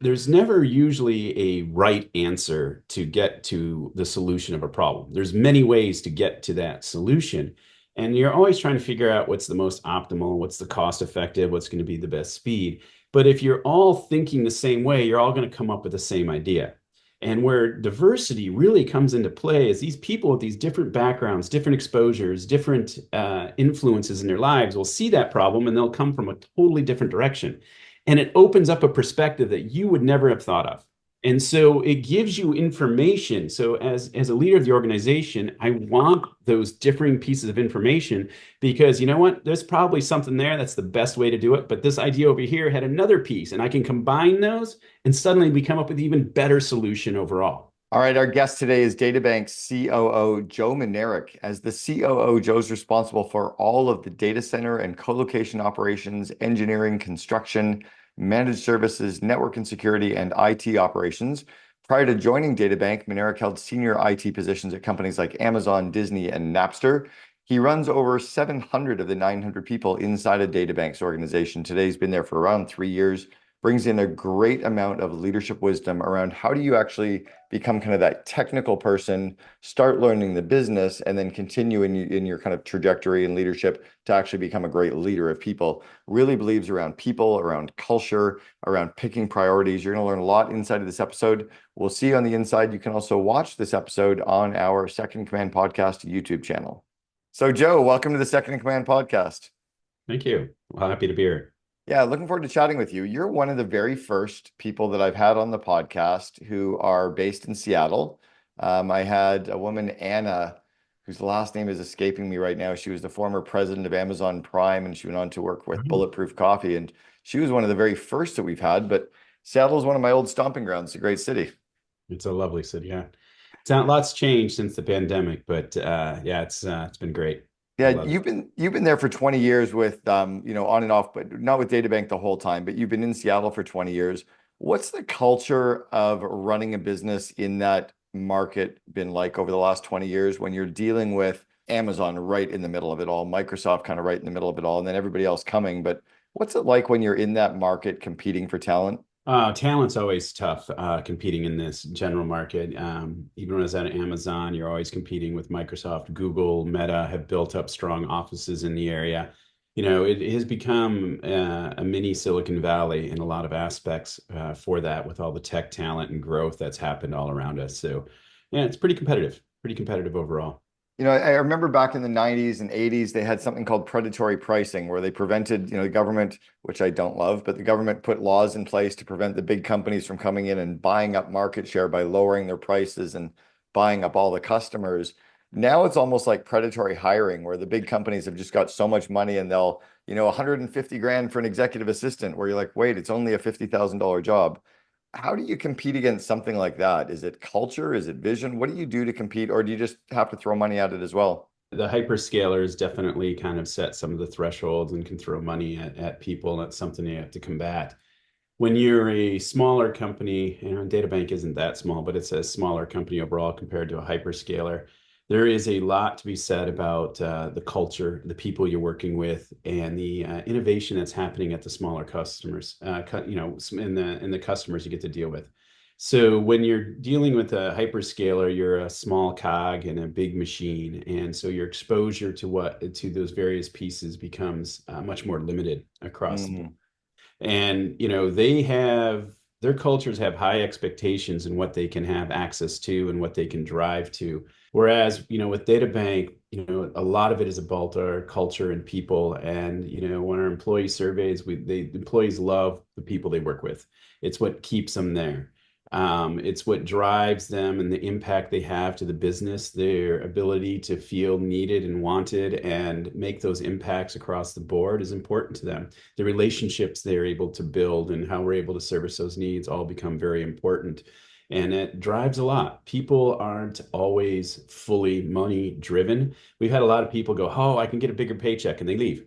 there's never usually a right answer to get to the solution of a problem. There's many ways to get to that solution. And you're always trying to figure out what's the most optimal, what's the cost effective, what's going to be the best speed. But if you're all thinking the same way, you're all going to come up with the same idea. And where diversity really comes into play is these people with these different backgrounds, different exposures, different influences in their lives will see that problem and they'll come from a totally different direction. And it opens up a perspective that you would never have thought of. And so it gives you information. So as a leader of the organization, I want those differing pieces of information because you know what? There's probably something there that's the best way to do it. But this idea over here had another piece, and I can combine those, and suddenly we come up with even better solution overall. All right, our guest today is DataBank COO Joe Minarik. As the COO, Joe's responsible for all of the data center and co-location operations, engineering, construction, managed services, network and security, and IT operations. Prior to joining DataBank, Minarik held senior IT positions at companies like Amazon, Disney, and Napster. He runs over 700 of the 900 people inside of DataBank's organization. Today, he's been there for around 3 years, brings in a great amount of leadership wisdom around how do you actually become kind of that technical person, start learning the business, and then continue in your kind of trajectory and leadership to actually become a great leader of people. Really believes around people, around culture, around picking priorities. You're going to learn a lot inside of this episode. We'll see you on the inside. You can also watch this episode on our Second in Command podcast YouTube channel. So Joe, welcome to the Second in Command podcast. Thank you. Well, happy to be here. Yeah, looking forward to chatting with you. You're one of the very first people that I've had on the podcast who are based in Seattle. I had a woman, Anna, whose last name is escaping me right now. She was the former president of Amazon Prime, and she went on to work with Bulletproof Coffee. And she was one of the very first that we've had. But Seattle is one of my old stomping grounds. It's a great city. It's a lovely city. Yeah. It's not, lots changed since the pandemic, but yeah, it's been great. I Yeah, love it. you've been there for 20 years with on and off, but not with DataBank the whole time, but you've been in Seattle for 20 years. What's the culture of running a business in that market been like over the last 20 years when you're dealing with Amazon right in the middle of it all, Microsoft kind of right in the middle of it all, and then everybody else coming? But what's it like when you're in that market competing for talent? Talent's always tough competing in this general market. Even when I was at Amazon, you're always competing with Microsoft, Google, Meta have built up strong offices in the area. You know, it has become a mini Silicon Valley in a lot of aspects for that with all the tech talent and growth that's happened all around us. So, yeah, it's pretty competitive overall. I remember back in the 90s and 80s, they had something called predatory pricing where they prevented, the government, which I don't love, but the government put laws in place to prevent the big companies from coming in and buying up market share by lowering their prices and buying up all the customers. Now it's almost like predatory hiring where the big companies have just got so much money and they'll, 150 grand for an executive assistant where you're like, wait, it's only a $50,000 job. How do you compete against something like that? Is it culture? Is it vision? What do you do to compete, or do you just have to throw money at it as well? The hyperscalers definitely kind of set some of the thresholds and can throw money at people. And that's something you have to combat. When you're a smaller company, DataBank isn't that small, but it's a smaller company overall compared to a hyperscaler. There is a lot to be said about the culture, the people you're working with, and the innovation that's happening at the smaller customers. In the customers you get to deal with. So when you're dealing with a hyperscaler, you're a small cog in a big machine, and so your exposure to those various pieces becomes much more limited across the board. Mm, And they have their cultures have high expectations in what they can have access to and what they can drive to. Whereas, with DataBank, a lot of it is about our culture and people. And, when our employee surveys, the employees love the people they work with. It's what keeps them there. It's what drives them and the impact they have to the business, their ability to feel needed and wanted and make those impacts across the board is important to them. The relationships they're able to build and how we're able to service those needs all become very important. And it drives a lot. People aren't always fully money driven. We've had a lot of people go, oh, I can get a bigger paycheck, and they leave.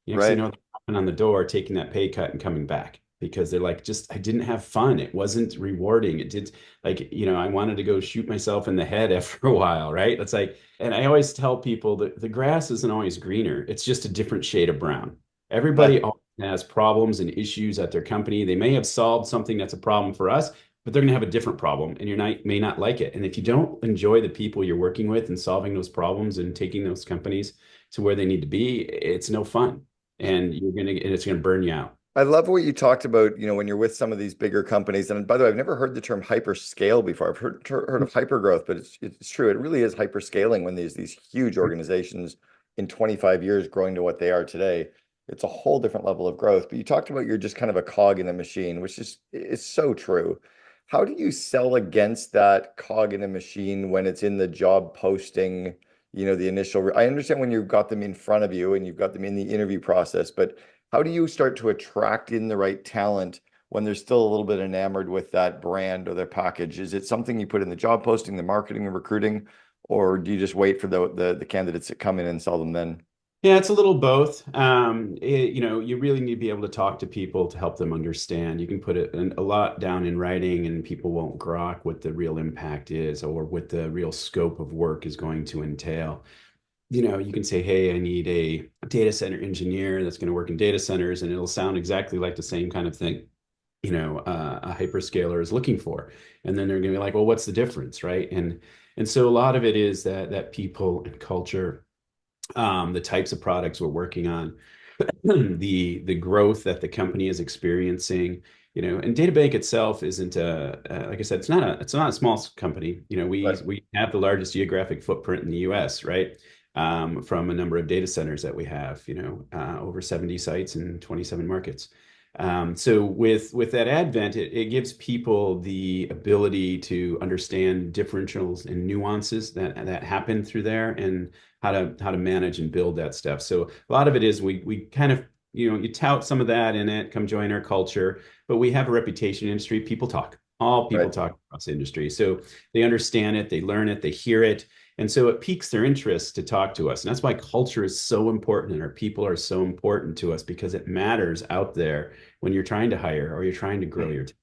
Next thing you know, right. they're knocking on the door, taking that pay cut and coming back because they're like, I didn't have fun. It wasn't rewarding. It did I wanted to go shoot myself in the head after a while, right? It's like, and I always tell people that the grass isn't always greener. It's just a different shade of brown. Everybody That always has problems and issues at their company. They may have solved something that's a problem for us, but they're going to have a different problem, and may not like it. And if you don't enjoy the people you're working with and solving those problems and taking those companies to where they need to be, it's no fun, and it's going to burn you out. I love what you talked about, when you're with some of these bigger companies. And by the way, I've never heard the term hyperscale before. I've heard of hypergrowth, but it's true. It really is hyperscaling when these huge organizations in 25 years growing to what they are today. It's a whole different level of growth. But you talked about you're just kind of a cog in the machine, which is so true. How do you sell against that cog in a machine when it's in the job posting, the initial? I understand when you've got them in front of you and you've got them in the interview process, but how do you start to attract in the right talent when they're still a little bit enamored with that brand or their package? Is it something you put in the job posting, the marketing and recruiting, or do you just wait for the candidates that come in and sell them then? Yeah, it's a little both. You really need to be able to talk to people to help them understand. You can put a lot down in writing, and people won't grok what the real impact is or what the real scope of work is going to entail. You can say, hey, I need a data center engineer that's going to work in data centers, and it'll sound exactly like the same kind of thing, a hyperscaler is looking for. And then they're going to be like, well, what's the difference, right? And so a lot of it is that people and culture, the types of products we're working on, the growth that the company is experiencing, and DataBank itself isn't like I said, it's not a small company. We Right. we have the largest geographic footprint in the US, right? From a number of data centers that we have, over 70 sites in 27 markets. So with that advent, it gives people the ability to understand differentials and nuances that happen through there, and how to manage and build that stuff. So a lot of it is we kind of, you tout some of that in it, come join our culture, but we have a reputation in industry. People talk. All people Right. talk across the industry. So they understand it, they learn it, they hear it. And so it piques their interest to talk to us. And that's why culture is so important and our people are so important to us, because it matters out there when you're trying to hire or you're trying to grow your team.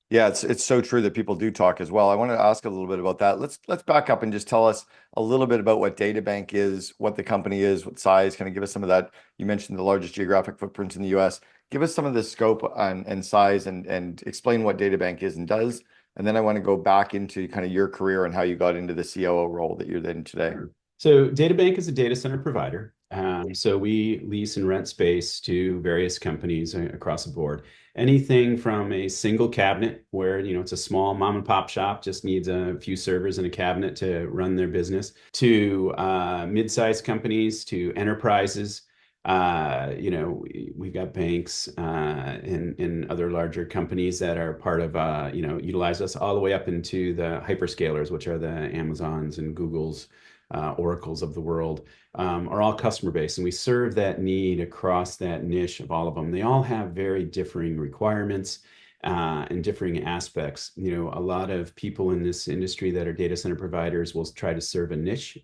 Yeah, it's so true that people do talk as well. I want to ask a little bit about that. Let's back up and just tell us a little bit about what DataBank is, what the company is, what size. Kind of give us some of that. You mentioned the largest geographic footprint in the US. Give us some of the scope and size and explain what DataBank is and does. And then I want to go back into kind of your career and how you got into the COO role that you're in today. Sure. So DataBank is a data center provider. So we lease and rent space to various companies across the board. Anything from a single cabinet where, it's a small mom and pop shop, just needs a few servers and a cabinet to run their business, to mid-sized companies, to enterprises. We've got banks and other larger companies that are part of, utilize us, all the way up into the hyperscalers, which are the Amazons and Googles, Oracles of the world, are all customer based. And we serve that need across that niche of all of them. They all have very differing requirements and differing aspects. A lot of people in this industry that are data center providers will try to serve a niche.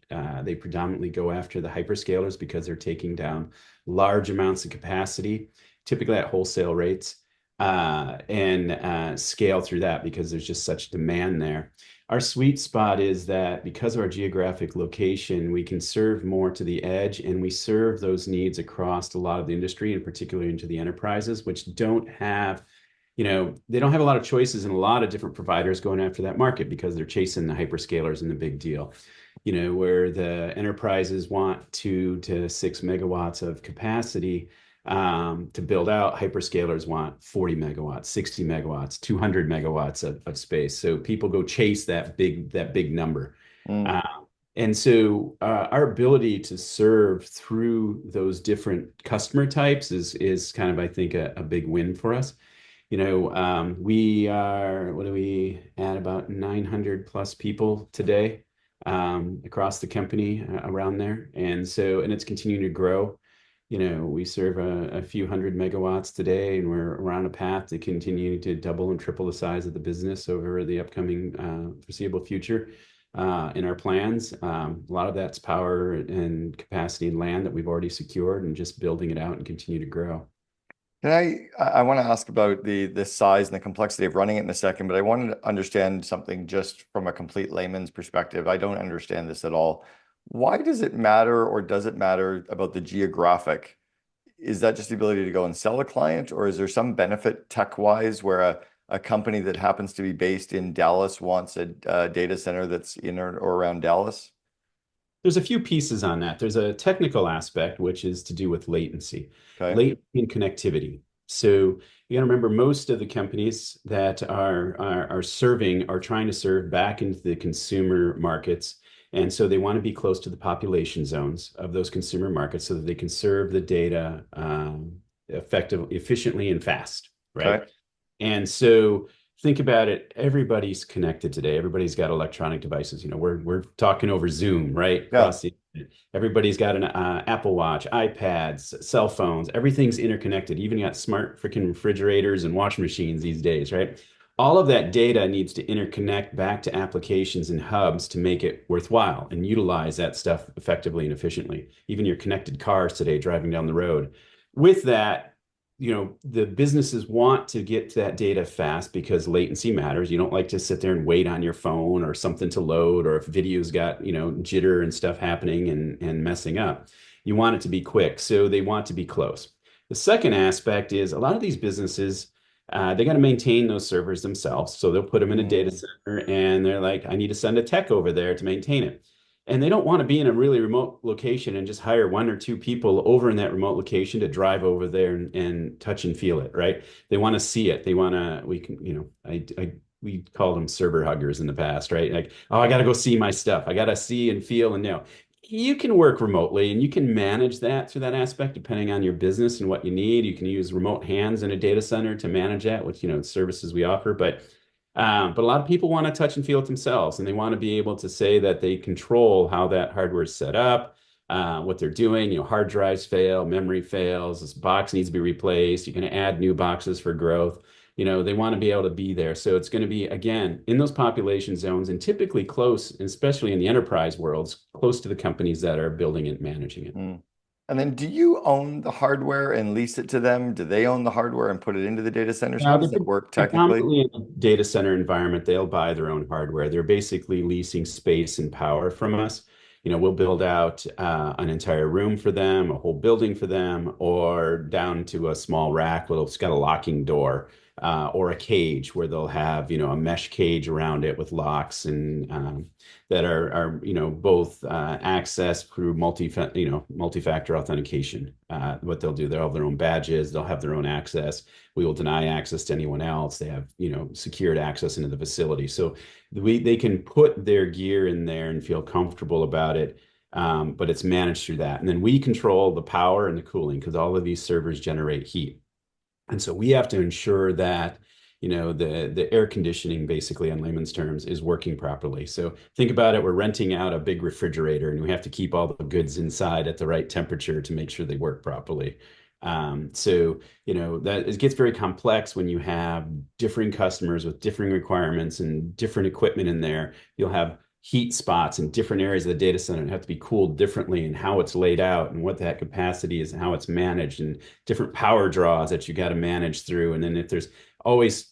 They predominantly go after the hyperscalers because they're taking down large amounts of capacity, typically at wholesale rates, and scale through that because there's just such demand there. Our sweet spot is that because of our geographic location, we can serve more to the edge, and we serve those needs across a lot of the industry, and particularly into the enterprises, which they don't have a lot of choices and a lot of different providers going after that market because they're chasing the hyperscalers and the big deal. Where the enterprises want 2 to 6 megawatts of capacity to build out, hyperscalers want 40 megawatts, 60 megawatts, 200 megawatts of space. So people go chase that big number. Mm. Uh, and so our ability to serve through those different customer types is kind of, I think, a big win for us. We are, what do we add, about 900 plus people today across the company around there. And it's continuing to grow. We serve a few hundred megawatts today, and we're on a path to continue to double and triple the size of the business over the upcoming foreseeable future in our plans. A lot of that's power and capacity and land that we've already secured, and just building it out and continue to grow. I want to ask about the size and the complexity of running it in a second, but I wanted to understand something just from a complete layman's perspective. I don't understand this at all. Why does it matter, or does it matter about the geographic is that just the ability to go and sell a client, or is there some benefit tech-wise where a company that happens to be based in Dallas wants a data center that's in or around Dallas? There's a few pieces on that. There's a technical aspect, which is to do with Okay. latency and connectivity. So you got to remember, most of the companies that are serving are trying to serve back into the consumer markets, and so they want to be close to the population zones of those consumer markets so that they can serve the data effectively, efficiently, and fast, right? Okay. And so think about it. Everybody's connected today. Everybody's got electronic devices. We're talking over Zoom, right? Yeah. Across the internet. Everybody's got an Apple Watch, iPads, cell phones. Everything's interconnected. Even got smart freaking refrigerators and washing machines these days, right? All of that data needs to interconnect back to applications and hubs to make it worthwhile and utilize that stuff effectively and efficiently. Even your connected cars today driving down the road. With that, the businesses want to get to that data fast because latency matters. You don't like to sit there and wait on your phone or something to load, or if video's got, jitter and stuff happening and messing up. You want it to be quick. So they want to be close. The second aspect is a lot of these businesses, they got to maintain those servers themselves. So they'll put them in a data Mm, center and they're like, I need to send a tech over there to maintain it. And they don't want to be in a really remote location and just hire one or two people over in that remote location to drive over there and touch and feel it, right? They want to see it. They want to, we can, we called them server huggers in the past, right? Like, oh, I got to go see my stuff. I got to see and feel and know. You can work remotely and you can manage that through that aspect depending on your business and what you need. You can use remote hands in a data center to manage that, which, services we offer. But a lot of people want to touch and feel it themselves, and they want to be able to say that they control how that hardware is set up, what they're doing. Hard drives fail, memory fails, this box needs to be replaced. You're going to add new boxes for growth. They want to be able to be there. So it's going to be, again, in those population zones and typically close, especially in the enterprise worlds, close to the companies that are building it and managing it. mm. And then do you own the hardware and lease it to them? Do they own the hardware and put it into the data centers? How Now, does they're that work technically? predominantly in a data center environment. They'll buy their own hardware. They're basically leasing space and power from us. We'll build out an entire room for them, a whole building for them, or down to a small rack where it's got a locking door, or a cage where they'll have, a mesh cage around it with locks and that are both accessed through multi-factor authentication. What they'll do, they'll have their own badges, they'll have their own access. We will deny access to anyone else. They have, secured access into the facility. So they can put their gear in there and feel comfortable about it. But it's managed through that. And then we control the power and the cooling because all of these servers generate heat. And so we have to ensure that, the air conditioning, basically on layman's terms, is working properly. So think about it, we're renting out a big refrigerator and we have to keep all the goods inside at the right temperature to make sure they work properly. That it gets very complex when you have differing customers with differing requirements and different equipment in there. You'll have heat spots in different areas of the data center and have to be cooled differently, and how it's laid out and what that capacity is and how it's managed, and different power draws that you got to manage through. And then if there's always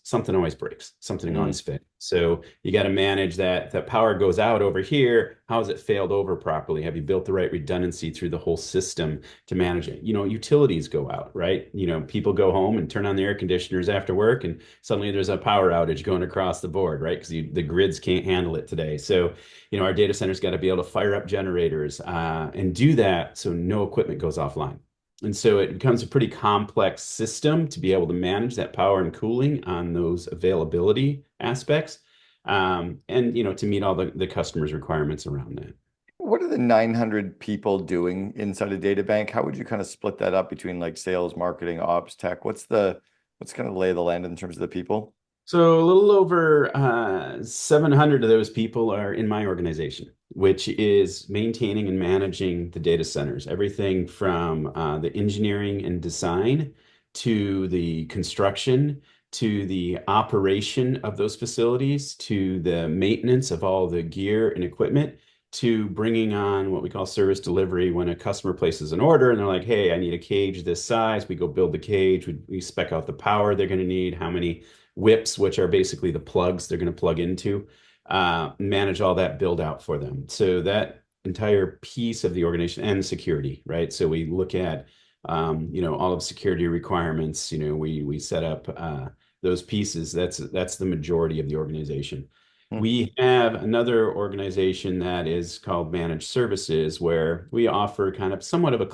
breaks, something Mm, always fails. So you got to manage that power goes out over here. How has it failed over properly? Have you built the right redundancy through the whole system to manage it? Utilities go out, right? People go home and turn on the air conditioners after work, and suddenly there's a power outage going across the board, right? Because the grids can't handle it today. So, our data centers got to be able to fire up generators and do that so no equipment goes offline. And so it becomes a pretty complex system to be able to manage that power and cooling on those availability aspects, and to meet all the customers' requirements around that. what are the 900 people doing inside a data bank? How would you kind of split that up between like sales, marketing, ops, tech? What's kind of lay of the land in terms of the people? So a little over 700 of those people are in my organization, which is maintaining and managing the data centers, everything from the engineering and design to the construction to the operation of those facilities to the maintenance of all the gear and equipment to bringing on what we call service delivery when a customer places an order and they're like, hey, I need a cage this size. We go build the cage. We spec out the power they're going to need, how many whips, which are basically the plugs they're going to plug into, manage all that build out for them. So that entire piece of the organization and security, right? So we look at all of security requirements. We set up those pieces. That's the majority of the organization. Hmm. We have another organization that is called Managed Services, where we offer kind of somewhat of a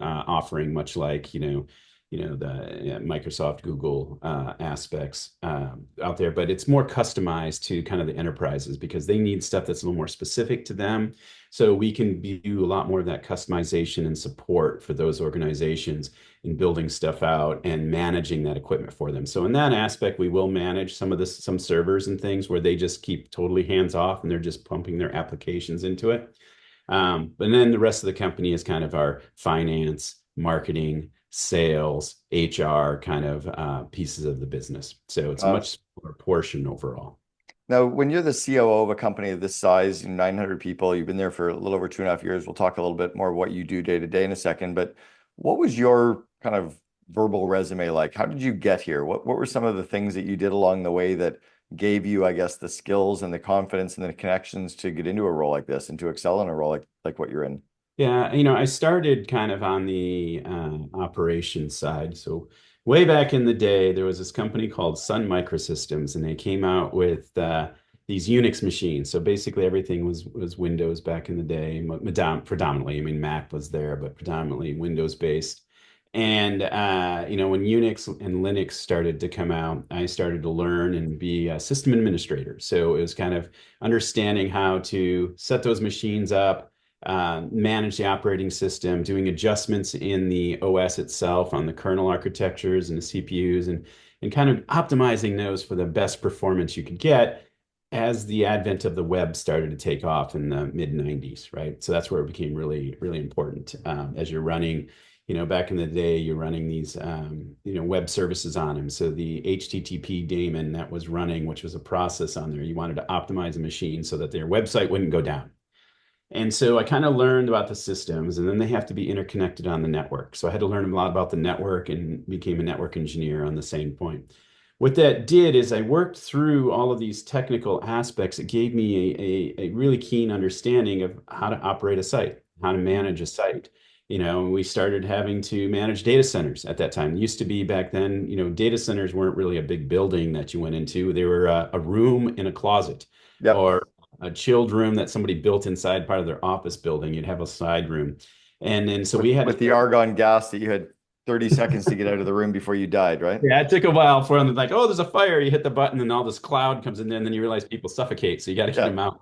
offering, much like the Microsoft, Google aspects out there, but it's more customized to kind of the enterprises because they need stuff that's a little more specific to them. So we can do a lot more of that customization and support for those organizations in building stuff out and managing that equipment for them. So in that aspect, we will manage some servers and things where they just keep totally hands off and they're just pumping their applications into it. But then the rest of the company is kind of our finance, marketing, sales, HR kind of pieces of the business. So it's a Uh, much smaller portion overall. Now, when you're the COO of a company of this size, 900 people, you've been there for a little over 2.5 years. We'll talk a little bit more what you do day to day in a second. But what was your kind of verbal resume like? How did you get here? What were some of the things that you did along the way that gave you, I guess, the skills and the confidence and the connections to get into a role like this and to excel in a role like what you're in? Yeah, I started kind of on the operations side. So way back in the day, there was this company called Sun Microsystems, and they came out with these Unix machines. So basically, everything was Windows back in the day, predominantly. I mean, Mac was there, but predominantly Windows based. And when Unix and Linux started to come out, I started to learn and be a system administrator. So it was kind of understanding how to set those machines up, manage the operating system, doing adjustments in the OS itself on the kernel architectures and the CPUs, and kind of optimizing those for the best performance you could get as the advent of the web started to take off in the mid 90s, right? So that's where it became really, really important. As you're running, back in the day, you're running these, web services on them. So the HTTP daemon that was running, which was a process on there, you wanted to optimize a machine so that their website wouldn't go down. And so I kind of learned about the systems, and then they have to be interconnected on the network. So I had to learn a lot about the network and became a network engineer on the same point. What that did is I worked through all of these technical aspects. It gave me a really keen understanding of how to operate a site, how to manage a site. We started having to manage data centers at that time. It used to be back then, data centers weren't really a big building that you went into. They were a room in a closet Yep. or a chilled room that somebody built inside part of their office building. You'd have a side room. And then so With we had to with the start. argon gas that you had 30 seconds to get out of the room before you died, right? Yeah, it took a while for them to like, oh, there's a fire. You hit the button and all this cloud comes in, and then you realize people suffocate. So you got to keep Yeah. them out.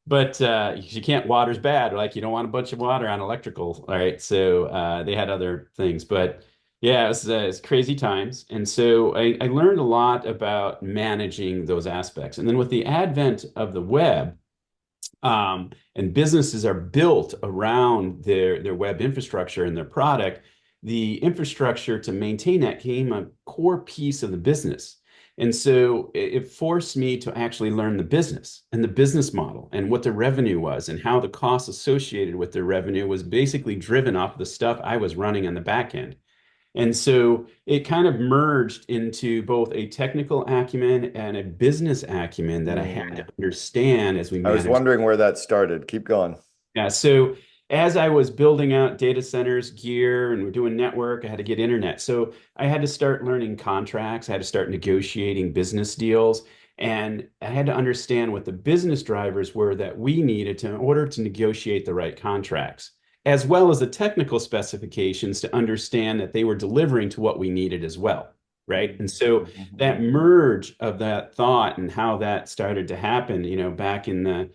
But you can't, water's bad. Like you don't want a bunch of water on electrical. All right. So they had other things. But yeah, it's crazy times. And so I learned a lot about managing those aspects. And then with the advent of the web, and businesses are built around their web infrastructure and their product, the infrastructure to maintain that became a core piece of the business. And so it forced me to actually learn the business and the business model and what the revenue was and how the costs associated with the revenue was basically driven off of the stuff I was running on the back end. And so it kind of merged into both a technical acumen and a business acumen that I had to Mm. understand as we I was managed. wondering where that started. Keep going. Yeah, so as I was building out data centers, gear, and we're doing network, I had to get internet. So I had to start learning contracts. I had to start negotiating business deals. And I had to understand what the business drivers were that we needed to, in order to negotiate the right contracts, as well as the technical specifications to understand that they were delivering to what we needed as well. Right. And so that merge of that thought and how that started to happen, back in the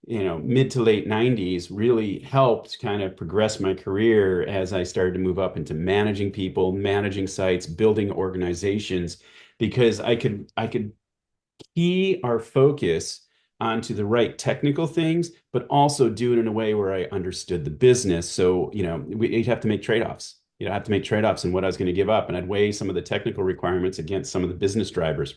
mid to late 90s really helped kind of progress my career as I started to move up into managing people, managing sites, building organizations, because I could key our focus onto the right technical things, but also do it in a way where I understood the business. So, we'd have to make trade-offs. I have to make trade-offs in what I was going to give up, and I'd weigh some of the technical requirements against some of the business drivers.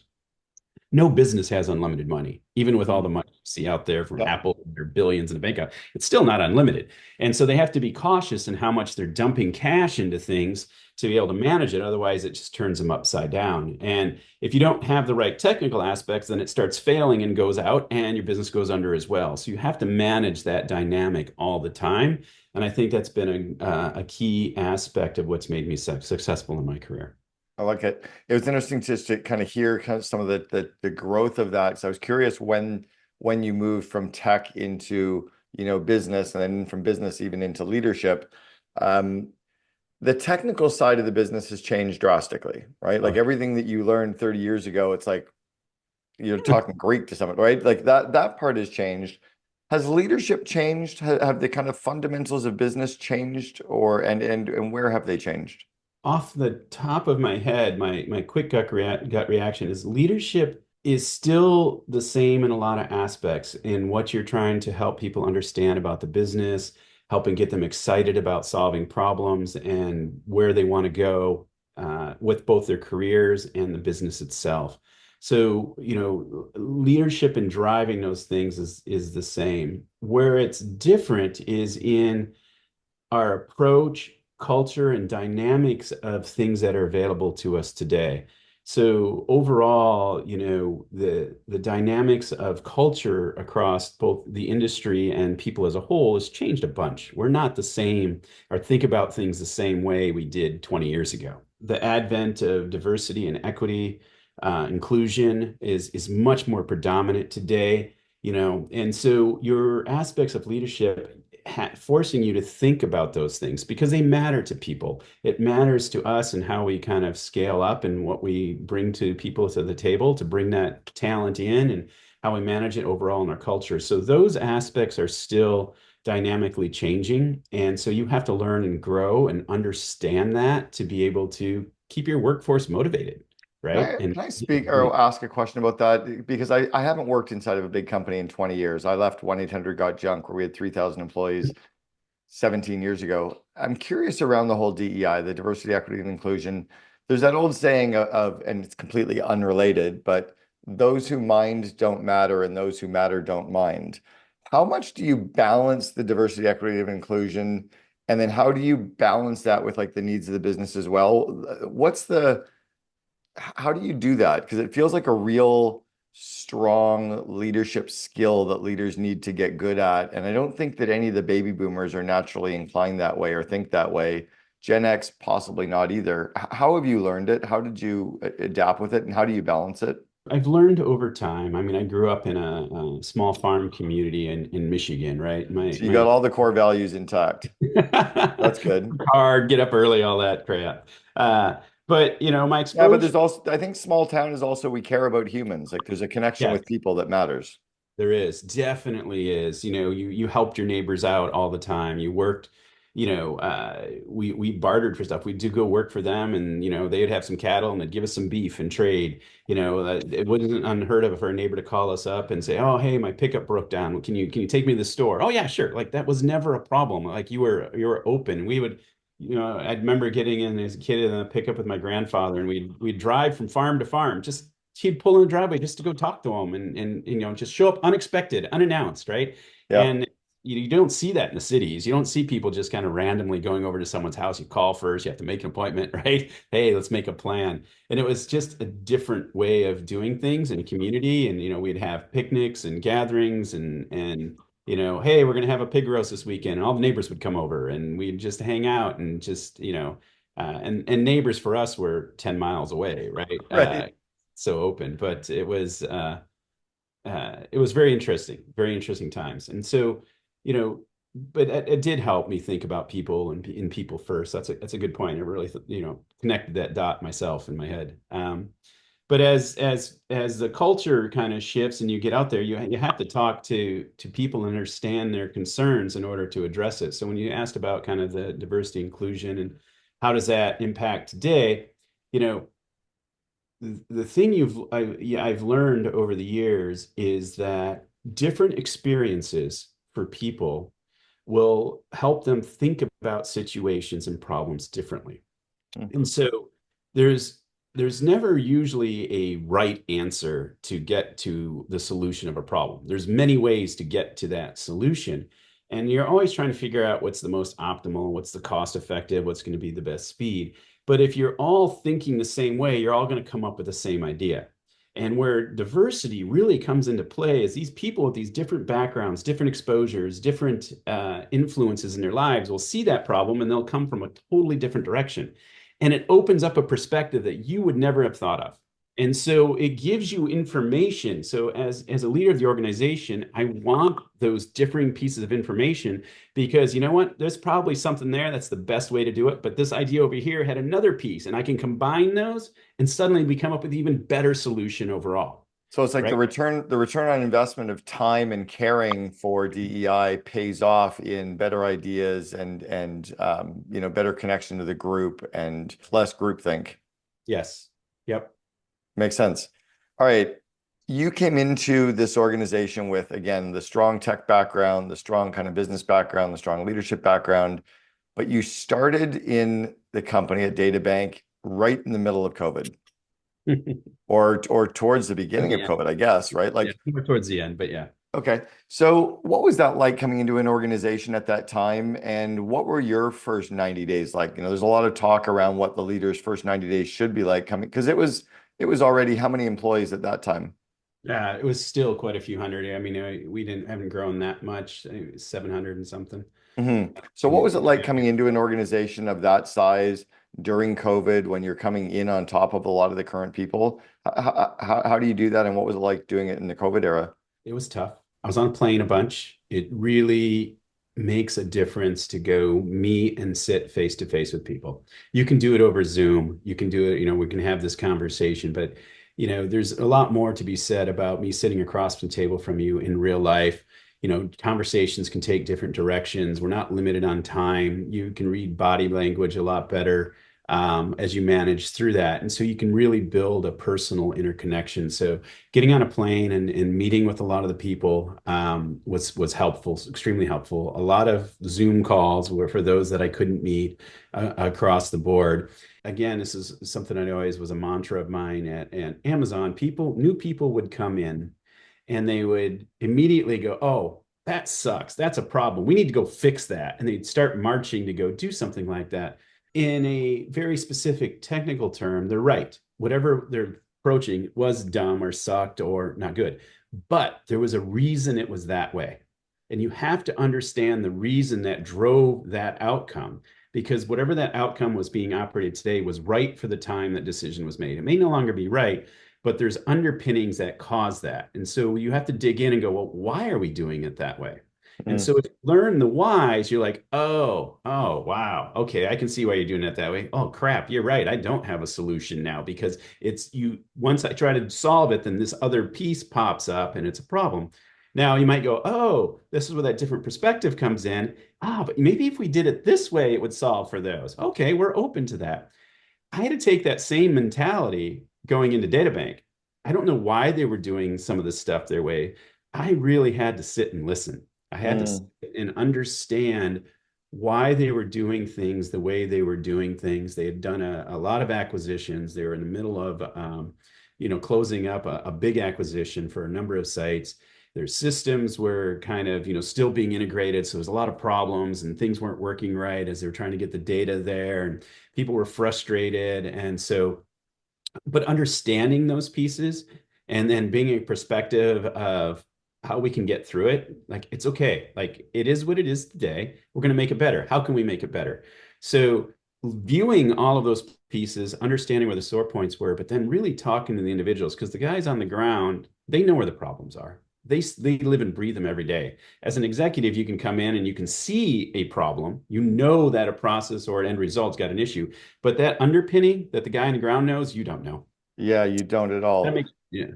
No business has unlimited money, even with all Mm. the money you see out there from Yep. Apple, their billions in the bank account. It's still not unlimited. And so they have to be cautious in how much they're dumping cash into things to be able to manage it. Otherwise, it just turns them upside down. And if you don't have the right technical aspects, then it starts failing and goes out, and your business goes under as well. So you have to manage that dynamic all the time. And I think that's been a key aspect of what's made me successful in my career. I like it. It was interesting just to kind of hear kind of some of the growth of that. So I was curious when you moved from tech into, business and then from business even into leadership. Um, the technical side of the business has changed drastically, right? Like Oh, everything that you learned 30 years ago, it's like you're talking Greek to someone, right? Like that part has changed. Has leadership changed? Have the kind of fundamentals of business changed, or and where have they changed? off the top of my head, my quick gut reaction is leadership is still the same in a lot of aspects in what you're trying to help people understand about the business, helping get them excited about solving problems and where they want to go with both their careers and the business itself. So, leadership and driving those things is the same. Where it's different is in our approach, culture, and dynamics of things that are available to us today. So overall, the dynamics of culture across both the industry and people as a whole has changed a bunch. We're not the same or think about things the same way we did 20 years ago. The advent of diversity and equity, inclusion is much more predominant today, and so your aspects of leadership forcing you to think about those things because they matter to people. It matters to us and how we kind of scale up and what we bring to people to the table to bring that talent in and how we manage it overall in our culture. So those aspects are still dynamically changing. And so you have to learn and grow and understand that to be able to keep your workforce motivated, right? And Can I speak or ask a question about that? Because I haven't worked inside of a big company in 20 years. I left 1-800 Got Junk where we had 3,000 employees 17 years ago. I'm curious around the whole DEI, the diversity, equity, and inclusion. There's that old saying and it's completely unrelated, but those who mind don't matter and those who matter don't mind. How much do you balance the diversity, equity, and inclusion? And then how do you balance that with like the needs of the business as well? How do you do that? Because it feels like a real strong leadership skill that leaders need to get good at. And I don't think that any of the baby boomers are naturally inclined that way or think that way. Gen X, possibly not either. How have you learned it? How did you adapt with it? And how do you balance it? I've learned over time. I mean, I grew up in a small farm community in Michigan, right? My So you got my all the core values intact. That's good. hard, get up early, all that crap. Uh, but my Yeah, but exposure, there's also, I think small town is also we care about humans. Like there's a connection yes, with people that matters. there is, definitely is. You helped your neighbors out all the time. You worked, we bartered for stuff. We'd do go work for them, and they'd have some cattle, and they'd give us some beef and trade. It wasn't unheard of for a neighbor to call us up and say, "Oh, hey, my pickup broke down. Can you take me to the store?" "Oh yeah, sure." Like that was never a problem. Like you were open. We would. I remember getting in as a kid in a pickup with my grandfather, and we'd drive from farm to farm, just he'd pull in the driveway just to go talk to him and just show up unexpected, unannounced, right? Yeah. And you don't see that in the cities. You don't see people just kind of randomly going over to someone's house. You call first, you have to make an appointment, right? Hey, let's make a plan. And it was just a different way of doing things in a community. And we'd have picnics and gatherings and hey, we're gonna have a pig roast this weekend, and all the neighbors would come over and we'd just hang out and just and neighbors for us were 10 miles away, right? Right. So open, but it was very interesting times. And so, you know, but it did help me think about people and in people first. That's a good point. I really, connected that dot myself in my head. But as the culture kind of shifts and you get out there, you have to talk to people and understand their concerns in order to address it. So when you asked about kind of the diversity inclusion and how does that impact today, you know, the thing I've learned over the years is that different experiences for people will help them think about situations and problems differently. Mm. And so there's there's never usually a right answer to get to the solution of a problem. There's many ways to get to that solution. And you're always trying to figure out what's the most optimal, what's the cost effective, what's going to be the best speed. But if you're all thinking the same way, you're all going to come up with the same idea. And where diversity really comes into play is these people with these different backgrounds, different exposures, different influences in their lives will see that problem and they'll come from a totally different direction, and it opens up a perspective that you would never have thought of. And so it gives you information. So as a leader of the organization, I want those differing pieces of information because you know what? There's probably something there that's the best way to do it. But this idea over here had another piece, and I can combine those, and suddenly we come up with even better solution overall. So it's like Right? the return on investment of time and caring for DEI pays off in better ideas and better connection to the group and less groupthink. Yes. Yep. Makes sense. All right. You came into this organization with, again, the strong tech background, the strong kind of business background, the strong leadership background, but you started in the company at DataBank right in the middle of COVID or towards the beginning of Yeah. COVID, I guess, right? Yeah. Like, More towards the end, but yeah. okay. So what was that like coming into an organization at that time? And what were your first 90 days like? There's a lot of talk around what the leader's first 90 days should be like coming, because it was already how many employees at that time? Yeah, it was still quite a few hundred. I mean, we didn't haven't grown that much. It was 700 and something. So what was it like coming into an organization of that size during COVID when you're coming in on top of a lot of the current people? How do you do that? And what was it like doing it in the COVID era? It was tough. I was on a plane a bunch. It really makes a difference to go meet and sit face to face with people. You can do it over Zoom. You can do it, we can have this conversation, but there's a lot more to be said about me sitting across the table from you in real life. Conversations can take different directions. We're not limited on time. You can read body language a lot better as you manage through that. And so you can really build a personal interconnection. So getting on a plane and meeting with a lot of the people was helpful, extremely helpful. A lot of Zoom calls were for those that I couldn't meet across the board. Again, this is something I always was a mantra of mine at Amazon. New people would come in and they would immediately go, "Oh, that sucks. That's a problem. We need to go fix that." And they'd start marching to go do something like that. In a very specific technical term, they're right. Whatever they're approaching was dumb or sucked or not good. But there was a reason it was that way. And you have to understand the reason that drove that outcome, because whatever that outcome was being operated today was right for the time that decision was made. It may no longer be right, but there's underpinnings that cause that. And so you have to dig in and go, well, why are we doing it that way? And Mm. so if you learn the whys, you're like, oh, wow. Okay, I can see why you're doing it that way. Oh, crap, you're right. I don't have a solution now because it's you. Once I try to solve it, then this other piece pops up and it's a problem. Now you might go, oh, this is where that different perspective comes in. But maybe if we did it this way, it would solve for those. Okay, we're open to that. I had to take that same mentality going into DataBank. I don't know why they were doing some of this stuff their way. I really had to sit and listen. I had to sit Mm. and understand why they were doing things the way they were doing things. They had done a lot of acquisitions. They were in the middle of, closing up a big acquisition for a number of sites. Their systems were kind of, still being integrated. So there was a lot of problems and things weren't working right as they were trying to get the data there. And people were frustrated. And so, but understanding those pieces and then being a perspective of how we can get through it, like it's okay. Like it is what it is today. We're going to make it better. How can we make it better? So viewing all of those pieces, understanding where the sore points were, but then really talking to the individuals, because the guys on the ground, they know where the problems are. They live and breathe them every day. As an executive, you can come in and you can see a problem. You know that a process or an end result's got an issue, but that underpinning that the guy on the ground knows, you don't know. Yeah, you don't at That all. makes yeah.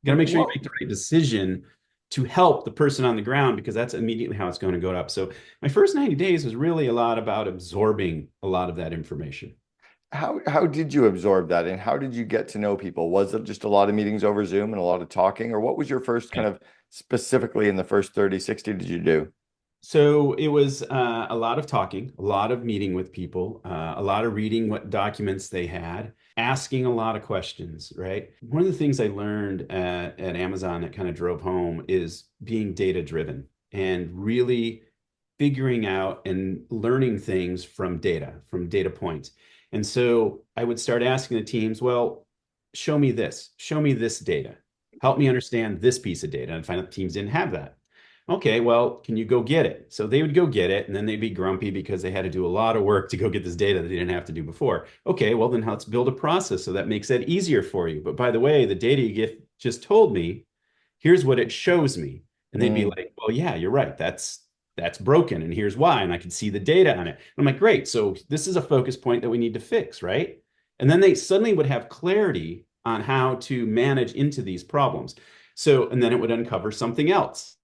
Got to make sure you What make the right decision to help the person on the ground because that's immediately how it's going to go up. So my first 90 days was really a lot about absorbing a lot of that information. how did you absorb that and how did you get to know people? Was it just a lot of meetings over Zoom and a lot of talking, or what was your first kind Yeah. of specifically in the first 30, 60 did you do? So it was a lot of talking, a lot of meeting with people, a lot of reading what documents they had. asking a lot of questions, right? One of the things I learned at Amazon that kind of drove home is being data driven and really figuring out and learning things from data points. And so I would start asking the teams, well, show me this data, help me understand this piece of data, and find out the teams didn't have that. Okay, well, can you go get it? So they would go get it, and then they'd be grumpy because they had to do a lot of work to go get this data that they didn't have to do before. Okay, well, then let's build a process so that makes that easier for you. But by the way, the data you get just told me, here's what it shows me. And they'd be Mm, like, well, yeah, you're right. That's broken, and here's why. And I can see the data on it. And I'm like, great. So this is a focus point that we need to fix, right? And then they suddenly would have clarity on how to manage into these problems. So, and then it would uncover something else.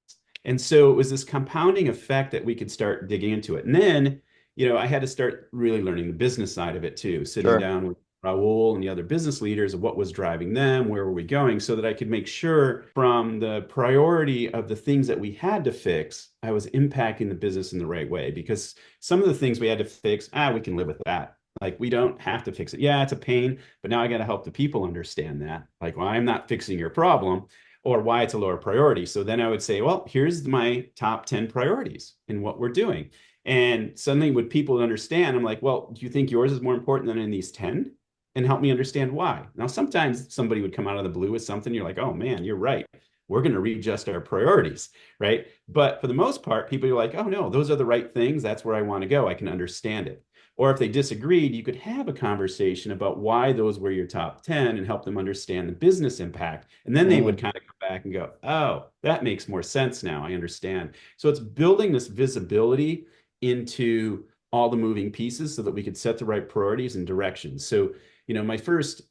And so it was this compounding effect that we could start digging into it. And then, I had to start really learning the business side of it too, sitting sure. down with Raul and the other business leaders of what was driving them, where were we going, so that I could make sure from the priority of the things that we had to fix, I was impacting the business in the right way. Because some of the things we had to fix, we can live with that. Like, we don't have to fix it. Yeah, it's a pain, but now I got to help the people understand that. Like, well, I'm not fixing your problem or why it's a lower priority. So then I would say, well, here's my top 10 priorities in what we're doing. And suddenly, with people understand, I'm like, well, do you think yours is more important than in these 10? And help me understand why. Now, sometimes somebody would come out of the blue with something. You're like, oh man, you're right. We're going to readjust our priorities, right? But for the most part, people are like, oh no, those are the right things. That's where I want to go. I can understand it. Or if they disagreed, you could have a conversation about why those were your top 10 and help them understand the business impact. And then they would Mm. kind of come back and go, oh, that makes more sense now. I understand. So it's building this visibility into all the moving pieces so that we could set the right priorities and directions. So, my first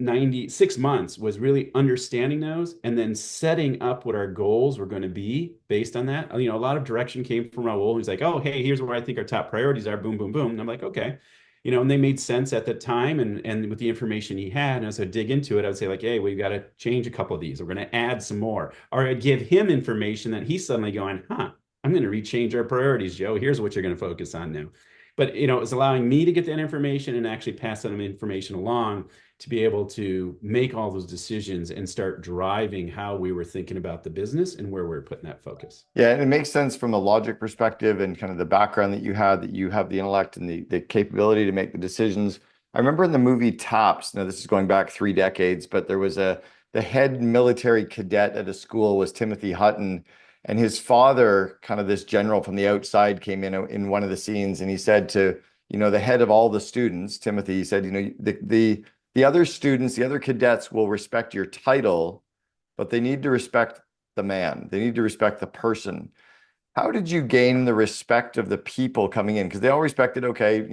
96 months was really understanding those and then setting up what our goals were going to be based on that. A lot of direction came from Raul. He's like, oh, hey, here's where I think our top priorities are. Boom, boom, boom. And I'm like, okay. And they made sense at the time and with the information he had. And as I dig into it, I would say, like, hey, we've got to change a couple of these. We're going to add some more. Or I'd give him information that he's suddenly going, I'm going to rechange our priorities, Joe. Here's what you're going to focus on now. But it's allowing me to get that information and actually pass that information along to be able to make all those decisions and start driving how we were thinking about the business and where we're putting that focus. Yeah, and it makes sense from the logic perspective and kind of the background that you had, that you have the intellect and the capability to make the decisions. I remember in the movie Tops, now this is going back 3 decades, but there was the head military cadet at a school was Timothy Hutton, and his father, kind of this general from the outside, came in one of the scenes, and he said to, the head of all the students, Timothy, he said, the other students, the other cadets will respect your title, but they need to respect the man. They need to respect the person. How did you gain the respect of the people coming in? Because they all respected, okay,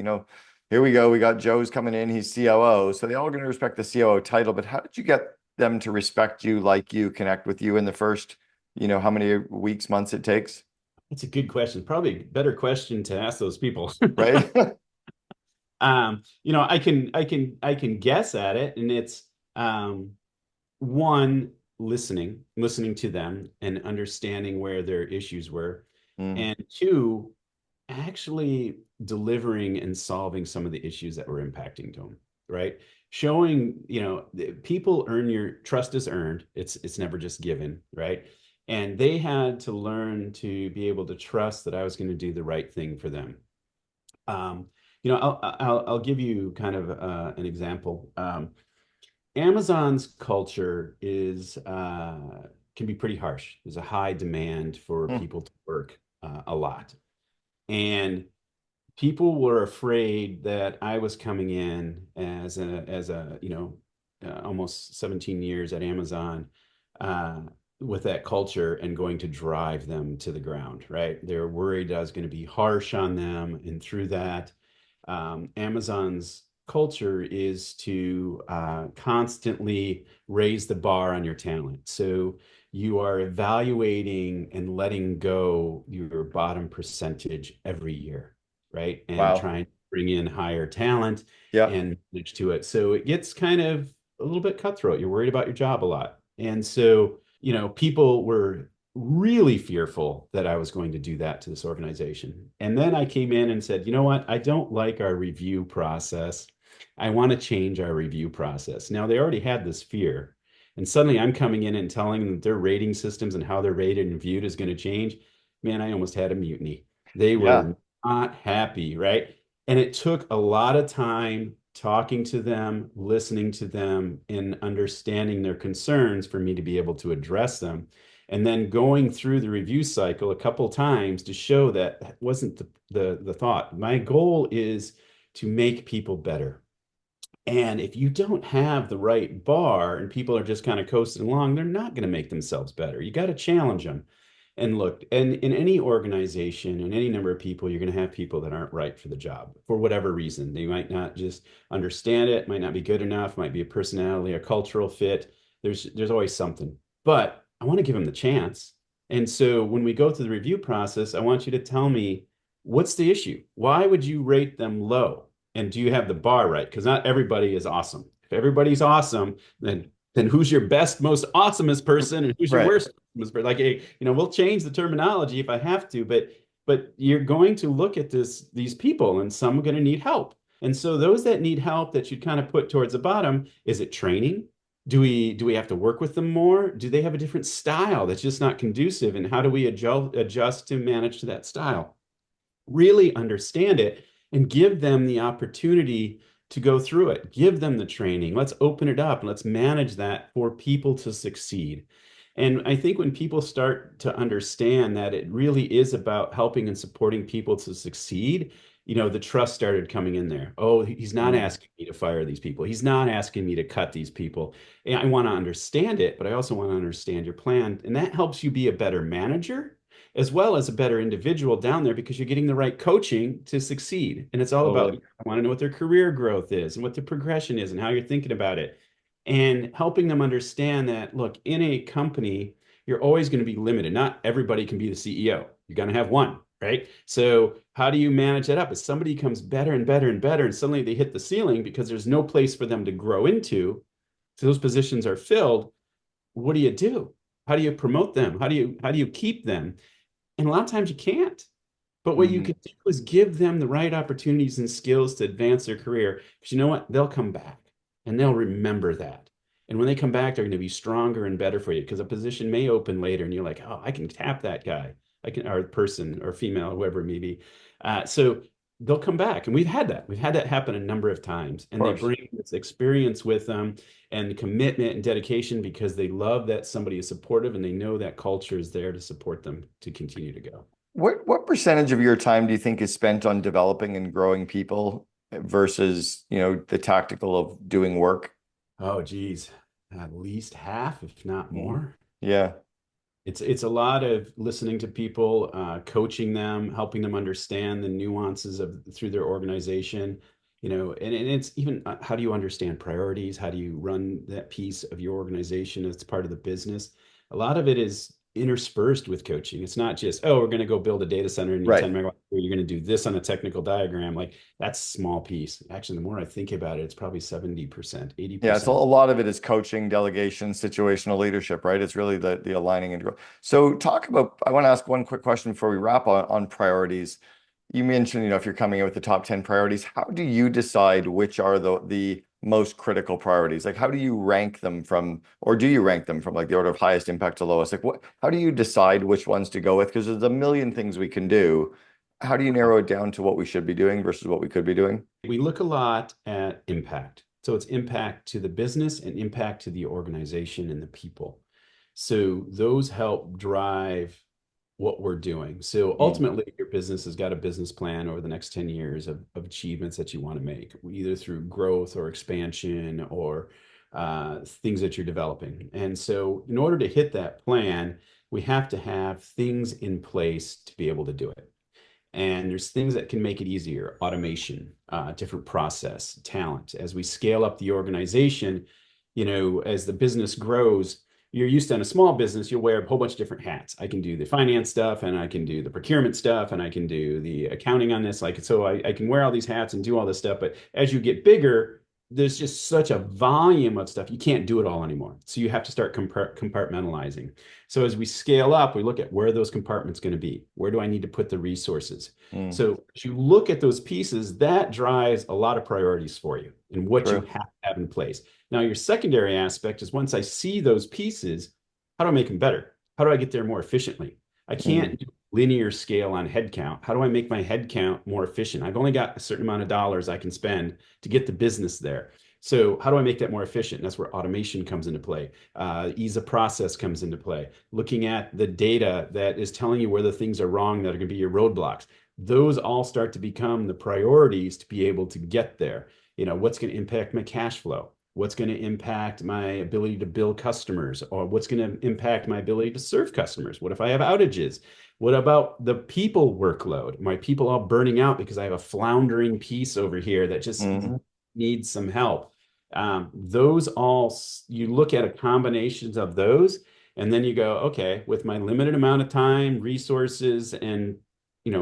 here we go. We got Joe's coming in. He's COO. So they all going to respect the COO title. But how did you get them to respect you, like you, connect with you in the first, how many weeks, months it takes? That's a good question. Probably a better question to ask those people. Right? I can guess at it, and it's one, listening to them and understanding where their issues were, Mm, and two, actually delivering and solving some of the issues that were impacting them, right? Showing, people earn your trust is earned. It's never just given, right? And they had to learn to be able to trust that I was going to do the right thing for them. Um, I'll give you kind of an example. Amazon's culture is can be pretty harsh. There's a high demand for mm, people to work a lot, and people were afraid that I was coming in as a almost 17 years at Amazon uh, with that culture and going to drive them to the ground, right? They were worried I was going to be harsh on them, and through that, Amazon's culture is to constantly raise the bar on your talent. So you are evaluating and letting go your bottom percentage every year, right? And wow. trying to bring in higher talent Yeah. and manage to it. So it gets kind of a little bit cutthroat. You're worried about your job a lot. And so, people were really fearful that I was going to do that to this organization. And then I came in and said, you know what? I don't like our review process. I want to change our review process. Now, they already had this fear. And suddenly I'm coming in and telling them that their rating systems and how they're rated and viewed is going to change. Man, I almost had a mutiny. They Yeah. were not happy, right? And it took a lot of time talking to them, listening to them, and understanding their concerns for me to be able to address them. And then going through the review cycle a couple times to show that that wasn't the thought. My goal is to make people better. And if you don't have the right bar and people are just kind of coasting along, they're not going to make themselves better. You got to challenge them. And look, and in any organization, in any number of people, you're going to have people that aren't right for the job for whatever reason. They might not just understand it, might not be good enough, might be a personality, a cultural fit. There's always something. But I want to give them the chance. And so when we go through the review process, I want you to tell me what's the issue? Why would you rate them low? And do you have the bar right? Because not everybody is awesome. If everybody's awesome, then who's your best, most awesomest person, and who's your Right. worst awesomest person? Like, hey, we'll change the terminology if I have to, but you're going to look at these people, and some are going to need help. And so those that need help that you'd kind of put towards the bottom, is it training? Do we have to work with them more? Do they have a different style that's just not conducive? And how do we adjust to manage to that style? Really understand it and give them the opportunity to go through it. Give them the training. Let's open it up and let's manage that for people to succeed. And I think when people start to understand that it really is about helping and supporting people to succeed, the trust started coming in there. Oh, he's not Mm. asking me to fire these people. He's not asking me to cut these people. And I want to understand it, but I also want to understand your plan. And that helps you be a better manager as well as a better individual down there because you're getting the right coaching to succeed. And it's all about, Totally. I want to know what their career growth is and what the progression is and how you're thinking about it. And helping them understand that, look, in a company, you're always going to be limited. Not everybody can be the CEO. You're going to have one, right? So how do you manage that up? If somebody comes better and better and better, and suddenly they hit the ceiling because there's no place for them to grow into, so those positions are filled, what do you do? How do you promote them? How do you keep them? And a lot of times you can't. But what you Hmm. can do is give them the right opportunities and skills to advance their career. Because you know what? They'll come back and they'll remember that. And when they come back, they're going to be stronger and better for you because a position may open later and you're like, oh, I can tap that guy. I can, or person or female, whoever it may be. So they'll come back. And we've had that. We've had that happen a number of times. Of And they course. bring this experience with them and commitment and dedication because they love that somebody is supportive and they know that culture is there to support them to continue to go. What percentage of your time do you think is spent on developing and growing people versus, the tactical of doing work? Oh, geez, at least half, if not Mhm. more. Yeah. It's a lot of listening to people, coaching them, helping them understand the nuances of through their organization, and it's even how do you understand priorities? How do you run that piece of your organization as part of the business? A lot of it is interspersed with coaching. It's not just, oh, we're going to go build a data center and need Right. 10 megawatts. You're going to do this on a technical diagram. Like that's a small piece. Actually, the more I think about it, it's probably 70%, Yeah, it's a 80%. lot of it is coaching, delegation, situational leadership, right? It's really the aligning and growth. So talk about, I want to ask one quick question before we wrap on priorities. You mentioned, if you're coming in with the top 10 priorities, how do you decide which are the most critical priorities? Like how do you rank them from, or do you rank them from like the order of highest impact to lowest? Like how do you decide which ones to go with? Because there's a million things we can do. How do you narrow it down to what we should be doing versus what we could be doing? We look a lot at impact. So it's impact to the business and impact to the organization and the people. So those help drive what we're doing. So Mm. ultimately, your business has got a business plan over the next 10 years of achievements that you want to make, either through growth or expansion or things that you're developing. And so, in order to hit that plan, we have to have things in place to be able to do it. And there's things that can make it easier: automation, different process, talent. As we scale up the organization, as the business grows, you're used to in a small business, you'll wear a whole bunch of different hats. I can do the finance stuff and I can do the procurement stuff and I can do the accounting on this. Like, so I can wear all these hats and do all this stuff. But as you get bigger, there's just such a volume of stuff. You can't do it all anymore. So you have to start compartmentalizing. So as we scale up, we look at where are those compartments going to be? Where do I need to put the resources? Mm, So as you look at those pieces, that drives a lot of priorities for you and what you true. have to have in place. Now, your secondary aspect is once I see those pieces, how do I make them better? How do I get there more efficiently? I Mm, can't do linear scale on headcount. How do I make my headcount more efficient? I've only got a certain amount of dollars I can spend to get the business there. So how do I make that more efficient? And that's where automation comes into play. Ease of process comes into play. Looking at the data that is telling you where the things are wrong that are going to be your roadblocks. Those all start to become the priorities to be able to get there. What's going to impact my cash flow? What's going to impact my ability to bill customers? Or what's going to impact my ability to serve customers? What if I have outages? What about the people workload? My people all burning out because I have a floundering piece over here that just mm. needs some help. Those all, you look at a combinations of those, and then you go, okay, with my limited amount of time, resources, and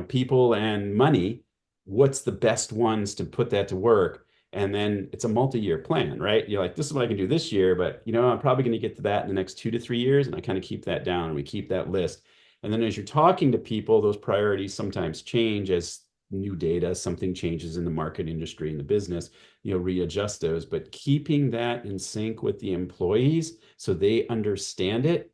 people and money, what's the best ones to put that to work? And then it's a multi-year plan, right? You're like, this is what I can do this year, but I'm probably going to get to that in the next 2 to 3 years, and I kind of keep that down, and we keep that list. And then as you're talking to people, those priorities sometimes change as new data, something changes in the market industry and the business, readjust those, but keeping that in sync with the employees so they understand it,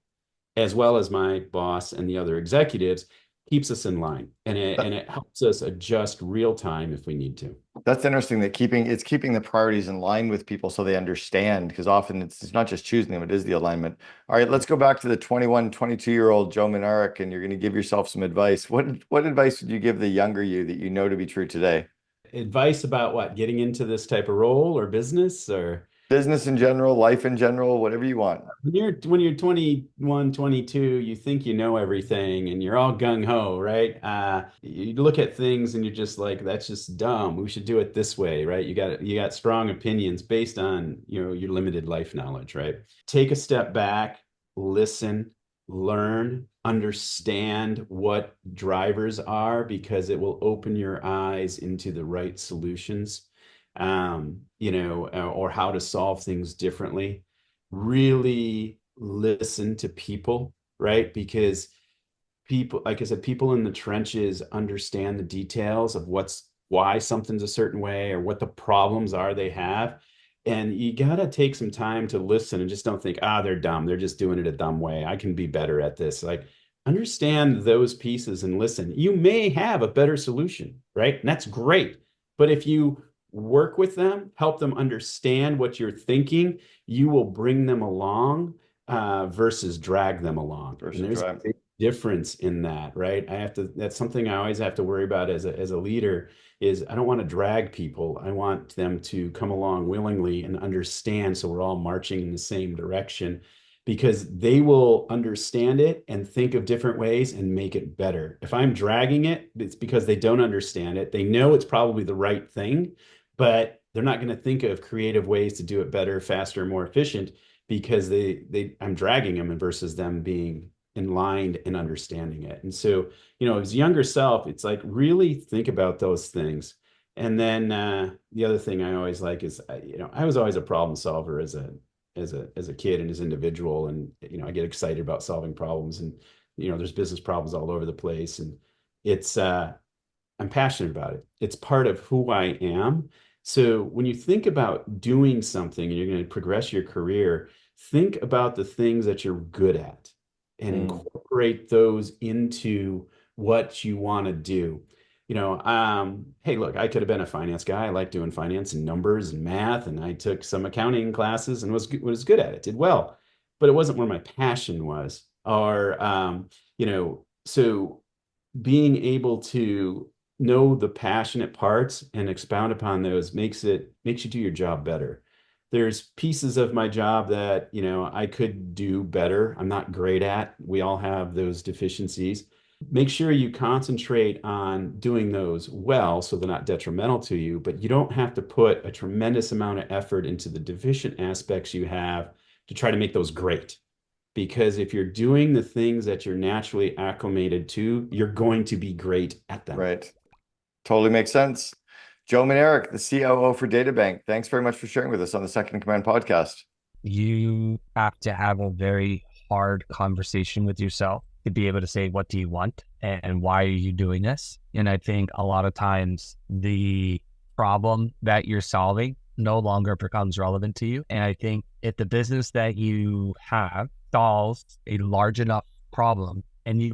as well as my boss and the other executives, keeps us in line. And it, That, and it helps us adjust real time if we need to. that's interesting that keeping the priorities in line with people so they understand, because often it's not just choosing them, it is the alignment. All right, let's go back to the 21, 22-year-old Joe Minarik, and you're going to give yourself some advice. What advice would you give the younger you that you know to be true today? Advice about what, getting into this type of role or business, or Business in general, life in general, whatever you want. when you're 21, 22, you think you know everything and you're all gung ho, right? You look at things and you're just like, that's just dumb. We should do it this way, right? You got strong opinions based on, your limited life knowledge, right? Take a step back, listen, learn, understand what drivers are because it will open your eyes into the right solutions, or how to solve things differently. Really listen to people, right? Because people, like I said, people in the trenches understand the details of why something's a certain way or what the problems are they have. And you got to take some time to listen and just don't think, they're dumb. They're just doing it a dumb way. I can be better at this. Like, understand those pieces and listen. You may have a better solution, right? And that's great. But if you work with them, help them understand what you're thinking, you will bring them along versus drag them along. And Versus there's a drive. big difference in that, right? That's something I always have to worry about as a leader is I don't want to drag people. I want them to come along willingly and understand so we're all marching in the same direction because they will understand it and think of different ways and make it better. If I'm dragging it, it's because they don't understand it. They know it's probably the right thing, but they're not going to think of creative ways to do it better, faster, more efficient because I'm dragging them versus them being in line and understanding it. And so, as younger self, it's like really think about those things. And then the other thing I always like is, I was always a problem solver as a kid and as an individual, and I get excited about solving problems, and there's business problems all over the place, and it's I'm passionate about it. It's part of who I am. So when you think about doing something and you're going to progress your career, think about the things that you're good at and Mm, incorporate those into what you want to do. Hey, look, I could have been a finance guy. I like doing finance and numbers and math, and I took some accounting classes and was good at it, did well, but it wasn't where my passion was. Or, so being able to know the passionate parts and expound upon those makes you do your job better. There's pieces of my job that, I could do better. I'm not great at. We all have those deficiencies. Make sure you concentrate on doing those well so they're not detrimental to you, but you don't have to put a tremendous amount of effort into the deficient aspects you have to try to make those great. Because if you're doing the things that you're naturally acclimated to, you're going to be great at them. right. Totally makes sense. Joe Minarik, the COO for DataBank. Thanks very much for sharing with us on the Second in Command podcast. You have to have a very hard conversation with yourself to be able to say, what do you want and why are you doing this? And I think a lot of times the problem that you're solving no longer becomes relevant to you. And I think if the business that you have solves a large enough problem and you